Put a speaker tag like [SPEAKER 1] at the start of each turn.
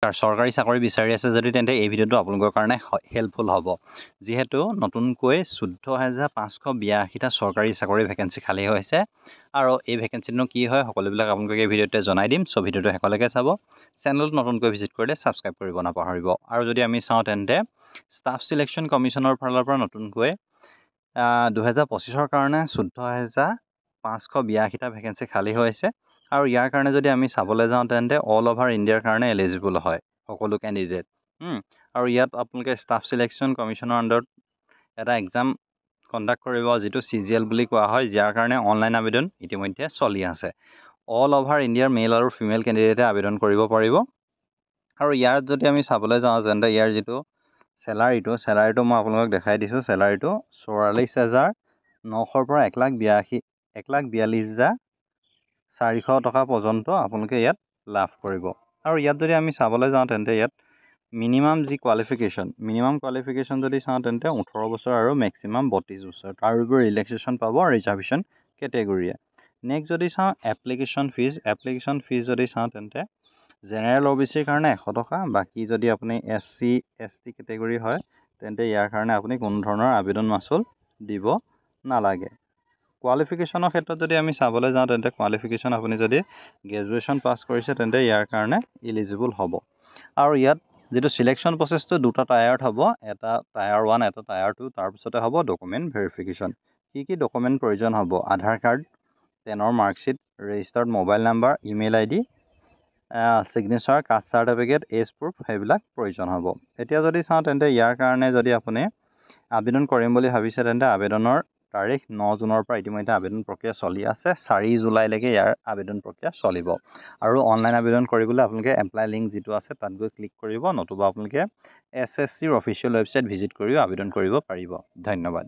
[SPEAKER 1] চৰকাৰী চাকৰি বিচাৰি আছে যদি তেন্তে এই ভিডিঅ'টো আপোনালোকৰ কাৰণে হেল্পফুল হ'ব যিহেতু নতুনকৈ ১৪,৫৮২টা চৰকাৰী চাকৰি ভেকেঞ্চি খালী হৈছে আৰু এই ভেকেঞ্চিটো কি হয় সকলোবিলাক আপোনালোকে এই ভিডিঅ'তে জনাই দিম চ' ভিডিঅ'টো শেষলৈকে চাব চেনেলটো নতুনকৈ ভিজিট কৰিলে ছাবস্ক্ৰাইব কৰিব নাপাহৰিব আৰু যদি আমি চাওঁ তেন্তে ষ্টাফ চিলেকশ্যন কমিশ্যনৰ ফালৰ পৰা নতুনকৈ ২০২৫ৰ কাৰণে ১৪,৫৮২টা ভেকেঞ্চি খালী হৈছে আৰু ইয়াৰ কাৰণে যদি আমি চাবলৈ যাওঁ তেন্তে অল অভাৰ ইণ্ডিয়াৰ কাৰণে এলিজিবল হয় সকলো কেণ্ডিডেট আৰু ইয়াত আপোনালোকে ষ্টাফ চিলেকশ্যন কমিশ্যনৰ আণ্ডাৰত এটা এক্সাম কণ্ডাক্ট কৰিব যিটো CGL বুলি কোৱা হয় যাৰ কাৰণে অনলাইন আবেদন ইতিমধ্যে চলি আছে অল অভাৰ ইণ্ডিয়াৰ মেল আৰু ফিমেল কেণ্ডিডেটে আবেদন কৰিব পাৰিব আৰু ইয়াত যদি আমি চাবলৈ যাওঁ তেন্তে ইয়াৰ যিটো চেলাৰীটো মই আপোনালোকক দেখাই দিছোঁ চেলাৰীটো ৪৪,৯০০ৰ পৰা ১,৪২,৪০০ টকা পৰ্যন্ত আপোনালোকে ইয়াত লাভ কৰিব আৰু ইয়াত যদি আমি চাবলৈ যাওঁ তেন্তে ইয়াত মিনিমাম কোৱালিফিকেশ্যন যদি চাওঁ তেন্তে 18 বছৰ আৰু মেক্সিমাম 32 বছৰ তাৰ উপৰি ৰিলেক্সেশ্যন পাব ৰিজাৰ্ভেশ্যন কেটেগৰীয়ে নেক্সট যদি চাওঁ এপ্লিকেশ্যন ফিজ যদি চাওঁ তেন্তে জেনেৰেল OBCৰ কাৰণে 100 টকা বাকী যদি আপুনি SC ST কেটেগৰী হয় তেন্তে ইয়াৰ কাৰণে আপুনি কোনো ধৰণৰ আবেদন মাচুল দিব নালাগে কোৱালিফিকেশ্যনৰ ক্ষেত্ৰত যদি আমি চাবলৈ যাওঁ তেন্তে কোৱালিফিকেশ্যন আপুনি যদি গ্ৰেজুৱেশ্যন পাছ কৰিছে তেন্তে ইয়াৰ কাৰণে ইলিজিবল হ'ব আৰু ইয়াত যিটো চিলেকশ্যন প্ৰচেছটো দুটা টায়াৰত হ'ব এটা টায়াৰ 1 এটা টায়াৰ 2 তাৰপিছতে হ'ব ডকুমেণ্ট ভেৰিফিকেশ্যন কি ডকুমেণ্ট প্ৰয়োজন হ'ব আধাৰ কাৰ্ড 10ৰ marksheet registered mobile number email ID signature caste certificate age proof সেইবিলাক প্ৰয়োজন হ'ব এতিয়া যদি চাওঁ তেন্তে ইয়াৰ কাৰণে যদি আপুনি আবেদন কৰিম বুলি ভাবিছে তেন্তে আবেদনৰ তাৰিখ 9 জুনৰ পৰা ইতিমধ্যে আবেদন প্ৰক্ৰিয়া চলি আছে 4 জুলাইলৈকে ইয়াৰ আবেদন প্ৰক্ৰিয়া চলিব আৰু অনলাইন আবেদন কৰিবলৈ আপোনালোকে এপ্লাই লিংক যিটো আছে তাত গৈ ক্লিক কৰিব নতুবা আপোনালোকে SSCৰ অফিচিয়েল ৱেবছাইট ভিজিট কৰিও আবেদন কৰিব পাৰিব ধন্যবাদ